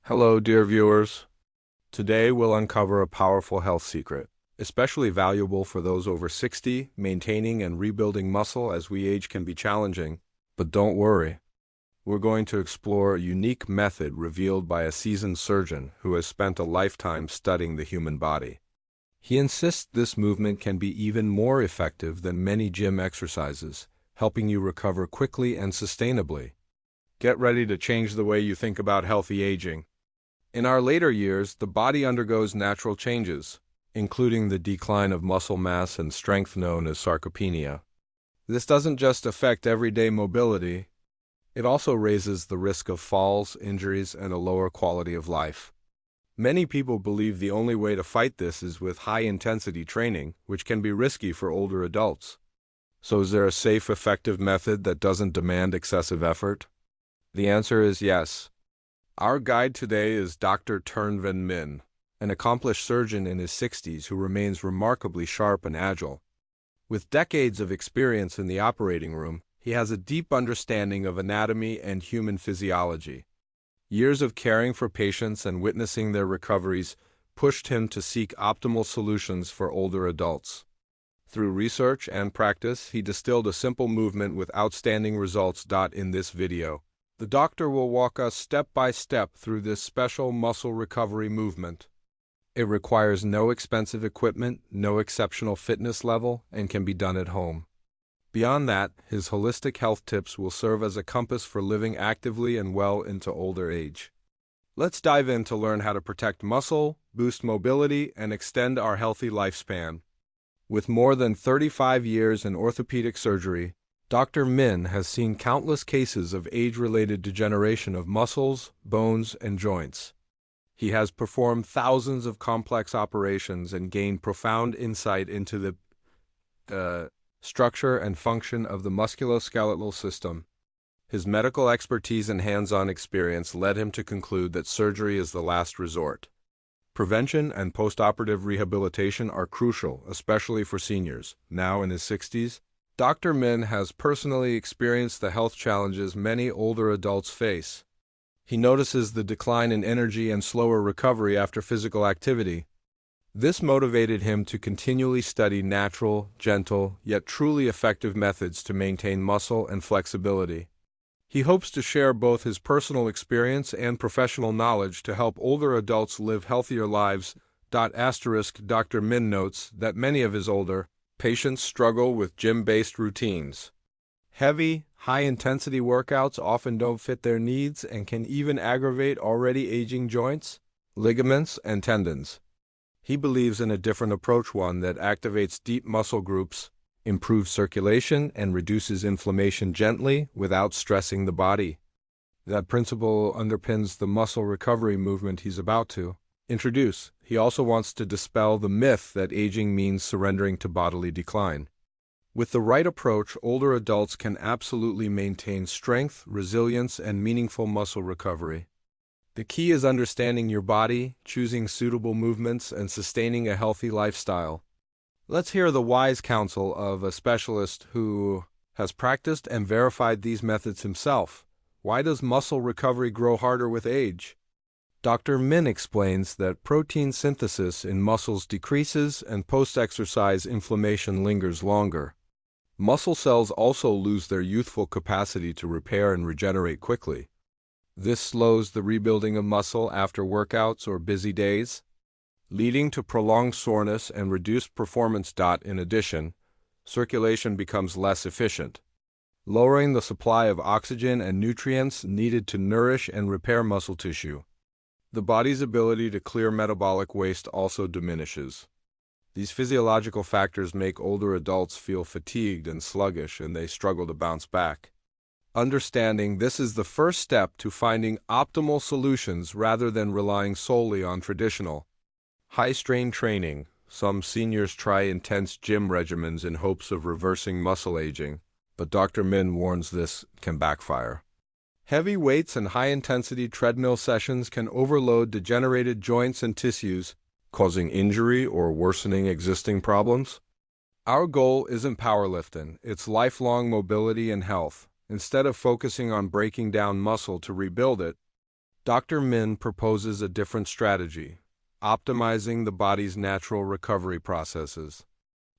Hello, dear viewers. Today we'll uncover a powerful health secret, especially valuable for those over 60. Maintaining and rebuilding muscle as we age can be challenging, but don't worry. We're going to explore a unique method revealed by a seasoned surgeon who has spent a lifetime studying the human body. He insists this movement can be even more effective than many gym exercises, helping you recover quickly and sustainably. Get ready to change the way you think about healthy aging. In our later years, the body undergoes natural changes, including the decline of muscle mass and strength known as sarcopenia. This doesn't just affect everyday mobility, it also raises the risk of falls, injuries, and a lower quality of life. Many people believe the only way to fight this is with high-intensity training, which can be risky for older adults. So is there a safe, effective method that doesn't demand excessive effort? The answer is yes. Our guide today is Dr. Tuan Van Minh, an accomplished surgeon in his 60s who remains remarkably sharp and agile. With decades of experience in the operating room, he has a deep understanding of anatomy and human physiology. Years of caring for patients and witnessing their recoveries pushed him to seek optimal solutions for older adults. Through research and practice, he distilled a simple movement with outstanding results. In this video, the doctor will walk us step by step through this special muscle recovery movement. It requires no expensive equipment, no exceptional fitness level, and can be done at home. Beyond that, his holistic health tips will serve as a compass for living actively and well into older age. Let's dive in to learn how to protect muscle, boost mobility, and extend our healthy lifespan. With more than 35 years in orthopedic surgery, Dr. Minh has seen countless cases of age-related degeneration of muscles, bones, and joints. He has performed thousands of complex operations and gained profound insight into the structure and function of the musculoskeletal system. His medical expertise and hands-on experience led him to conclude that surgery is the last resort. Prevention and post-operative rehabilitation are crucial, especially for seniors. Now in his 60s, Dr. Minh has personally experienced the health challenges many older adults face. He notices the decline in energy and slower recovery after physical activity. This motivated him to continually study natural, gentle, yet truly effective methods to maintain muscle and flexibility. He hopes to share both his personal experience and professional knowledge to help older adults live healthier lives. Dr. Minh notes that many of his older patients struggle with gym-based routines. Heavy, high-intensity workouts often don't fit their needs and can even aggravate already aging joints, ligaments, and tendons. He believes in a different approach, one that activates deep muscle groups, improves circulation, and reduces inflammation gently without stressing the body. That principle underpins the muscle recovery movement he's about to introduce. He also wants to dispel the myth that aging means surrendering to bodily decline. With the right approach, older adults can absolutely maintain strength, resilience, and meaningful muscle recovery. The key is understanding your body, choosing suitable movements, and sustaining a healthy lifestyle. Let's hear the wise counsel of a specialist who has practiced and verified these methods himself. Why does muscle recovery grow harder with age? Dr. Minh explains that protein synthesis in muscles decreases and post-exercise inflammation lingers longer. Muscle cells also lose their youthful capacity to repair and regenerate quickly. This slows the rebuilding of muscle after workouts or busy days, leading to prolonged soreness and reduced performance. In addition, circulation becomes less efficient, lowering the supply of oxygen and nutrients needed to nourish and repair muscle tissue. The body's ability to clear metabolic waste also diminishes. These physiological factors make older adults feel fatigued and sluggish, and they struggle to bounce back. Understanding this is the first step to finding optimal solutions rather than relying solely on traditional high-strain training. Some seniors try intense gym regimens in hopes of reversing muscle aging, but Dr. Minh warns this can backfire. Heavy weights and high-intensity treadmill sessions can overload degenerated joints and tissues, causing injury or worsening existing problems. Our goal isn't powerlifting, it's lifelong mobility and health. Instead of focusing on breaking down muscle to rebuild it, Dr. Min proposes a different strategy, optimizing the body's natural recovery processes.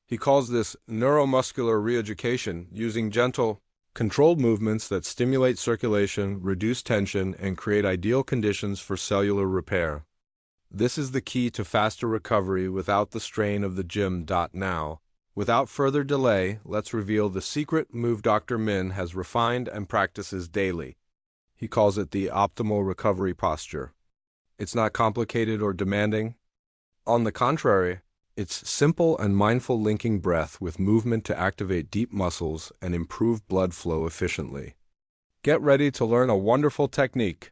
He calls this neuromuscular reeducation, using gentle, controlled movements that stimulate circulation, reduce tension, and create ideal conditions for cellular repair. This is the key to faster recovery without the strain of the gym. Now, without further delay, let's reveal the secret move Dr. Min has refined and practices daily. He calls it the optimal recovery posture. It's not complicated or demanding. On the contrary, it's simple and mindful, linking breath with movement to activate deep muscles and improve blood flow efficiently. Get ready to learn a wonderful technique.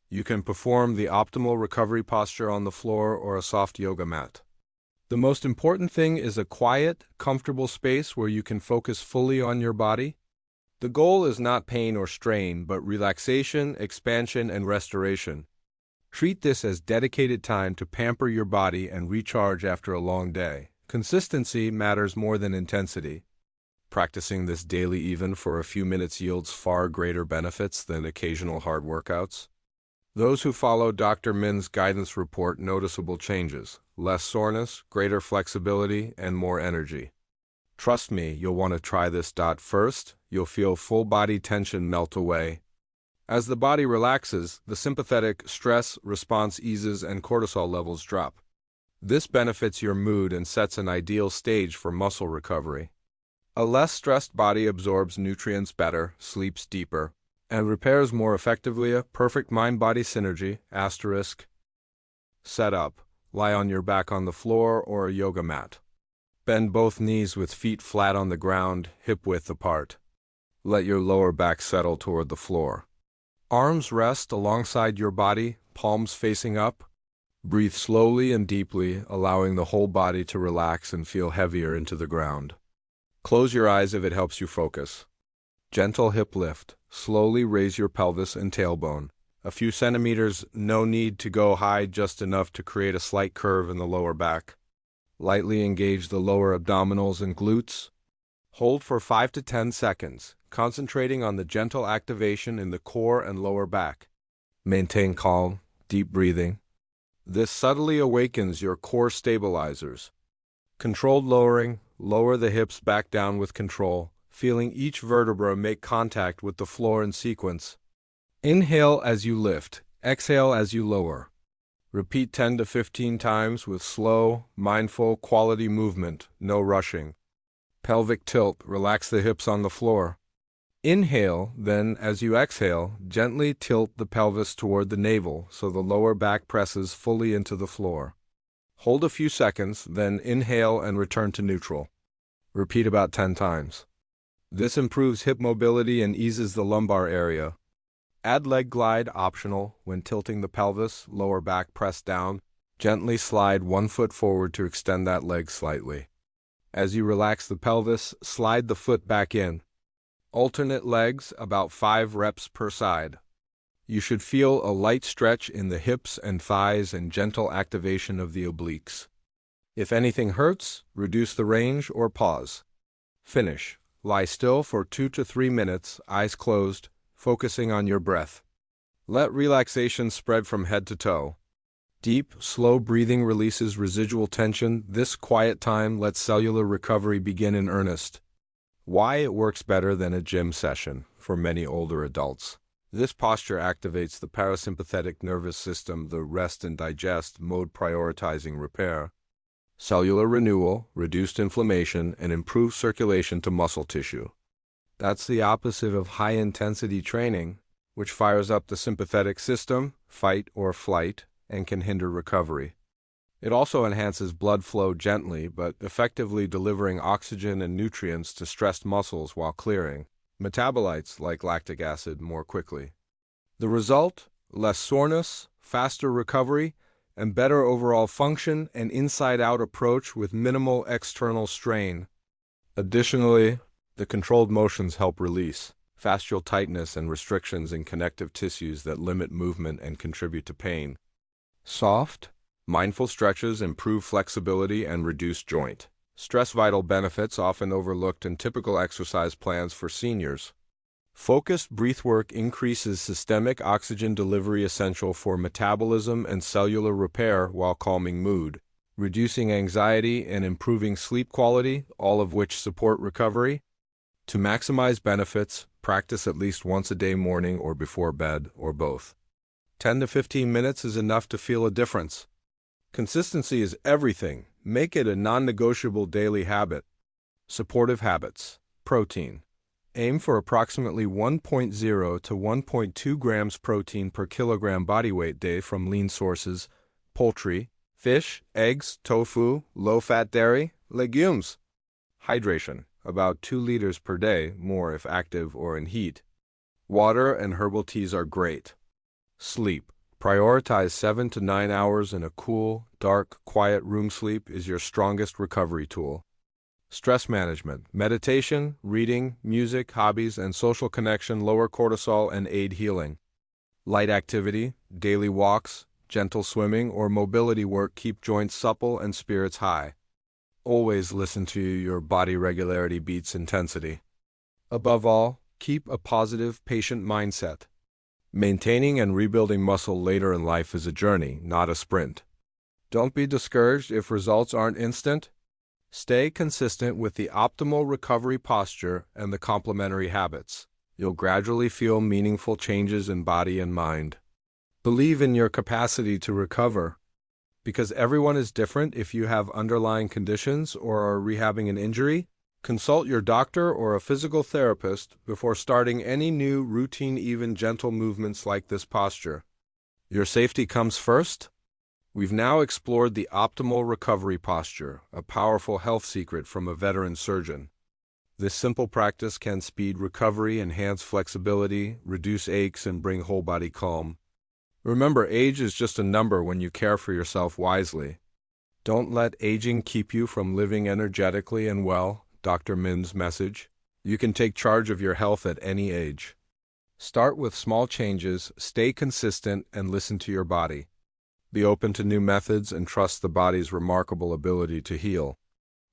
You can perform the optimal recovery posture on the floor or a soft yoga mat. The most important thing is a quiet, comfortable space where you can focus fully on your body. The goal is not pain or strain, but relaxation, expansion, and restoration. Treat this as dedicated time to pamper your body and recharge after a long day. Consistency matters more than intensity. Practicing this daily, even for a few minutes, yields far greater benefits than occasional hard workouts. Those who follow Dr. Min's guidance report noticeable changes: less soreness, greater flexibility, and more energy. Trust me, you'll want to try this. First, you'll feel full body tension melt away. As the body relaxes, the sympathetic stress response eases and cortisol levels drop. This benefits your mood and sets an ideal stage for muscle recovery. A less stressed body absorbs nutrients better, sleeps deeper, and repairs more effectively. A perfect mind-body synergy. Set up. Lie on your back on the floor or a yoga mat. Bend both knees with feet flat on the ground, hip-width apart. Let your lower back settle toward the floor. Arms rest alongside your body, palms facing up. Breathe slowly and deeply, allowing the whole body to relax and feel heavier into the ground. Close your eyes if it helps you focus. Gentle hip lift. Slowly raise your pelvis and tailbone. A few centimeters, no need to go high, just enough to create a slight curve in the lower back. Lightly engage the lower abdominals and glutes. Hold for 5 to 10 seconds, concentrating on the gentle activation in the core and lower back. Maintain calm, deep breathing. This subtly awakens your core stabilizers. Controlled lowering. Lower the hips back down with control, feeling each vertebra make contact with the floor in sequence. Inhale as you lift, exhale as you lower. Repeat 10 to 15 times with slow, mindful, quality movement, no rushing. Pelvic tilt, relax the hips on the floor. Inhale, then as you exhale, gently tilt the pelvis toward the navel so the lower back presses fully into the floor. Hold a few seconds, then inhale and return to neutral. Repeat about 10 times. This improves hip mobility and eases the lumbar area. Add leg glide, optional. When tilting the pelvis, lower back pressed down. Gently slide one foot forward to extend that leg slightly. As you relax the pelvis, slide the foot back in. Alternate legs, about 5 reps per side. You should feel a light stretch in the hips and thighs and gentle activation of the obliques. If anything hurts, reduce the range or pause. Finish. Lie still for 2 to 3 minutes, eyes closed, focusing on your breath. Let relaxation spread from head to toe. Deep, slow breathing releases residual tension. This quiet time lets cellular recovery begin in earnest. Why it works better than a gym session for many older adults. This posture activates the parasympathetic nervous system, the rest and digest mode, prioritizing repair, cellular renewal, reduced inflammation, and improved circulation to muscle tissue. That's the opposite of high-intensity training, which fires up the sympathetic system, fight or flight, and can hinder recovery. It also enhances blood flow gently but effectively, delivering oxygen and nutrients to stressed muscles while clearing metabolites like lactic acid more quickly. The result? Less soreness, faster recovery, and better overall function, an inside-out approach with minimal external strain. Additionally, the controlled motions help release fascial tightness and restrictions in connective tissues that limit movement and contribute to pain. Soft, mindful stretches improve flexibility and reduce joint stress. Vital benefits often overlooked in typical exercise plans for seniors. Focused breathwork increases systemic oxygen delivery essential for metabolism and cellular repair while calming mood, reducing anxiety and improving sleep quality, all of which support recovery. To maximize benefits, practice at least once a day morning or before bed, or both. 10 to 15 minutes is enough to feel a difference. Consistency is everything. Make it a non-negotiable daily habit. Supportive habits. Protein. Aim for approximately 1.0 to 1.2 grams protein per kilogram body weight day from lean sources, poultry, fish, eggs, tofu, low-fat dairy, legumes. Hydration. About 2 liters per day, more if active or in heat. Water and herbal teas are great. Sleep. Prioritize 7 to 9 hours in a cool, dark, quiet room. Sleep is your strongest recovery tool. Stress management. Meditation, reading, music, hobbies, and social connection lower cortisol and aid healing. Light activity, daily walks, gentle swimming, or mobility work keep joints supple and spirits high. Always listen to your body. Regularity beats intensity. Above all, keep a positive, patient mindset. Maintaining and rebuilding muscle later in life is a journey, not a sprint. Don't be discouraged if results aren't instant. Stay consistent with the optimal recovery posture and the complementary habits. You'll gradually feel meaningful changes in body and mind. Believe in your capacity to recover. Because everyone is different. If you have underlying conditions or are rehabbing an injury, consult your doctor or a physical therapist before starting any new routine, even gentle movements like this posture. Your safety comes first. We've now explored the optimal recovery posture, a powerful health secret from a veteran surgeon. This simple practice can speed recovery, enhance flexibility, reduce aches, and bring whole body calm. Remember, age is just a number when you care for yourself wisely. Don't let aging keep you from living energetically and well. Dr. Min's message. You can take charge of your health at any age. Start with small changes, stay consistent, and listen to your body. Be open to new methods and trust the body's remarkable ability to heal.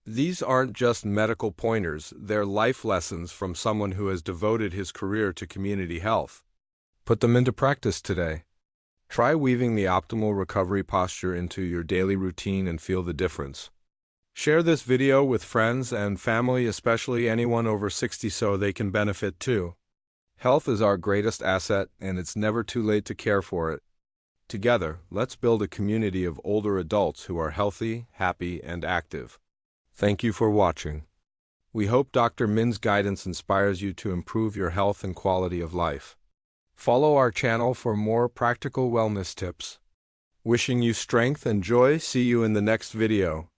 These aren't just medical pointers, they're life lessons from someone who has devoted his career to community health. Put them into practice today. Try weaving the optimal recovery posture into your daily routine and feel the difference. Share this video with friends and family, especially anyone over 60, so they can benefit too. Health is our greatest asset, and it's never too late to care for it. Together, let's build a community of older adults who are healthy, happy, and active. Thank you for watching. We hope Dr. Min's guidance inspires you to improve your health and quality of life. Follow our channel for more practical wellness tips. Wishing you strength and joy. See you in the next video.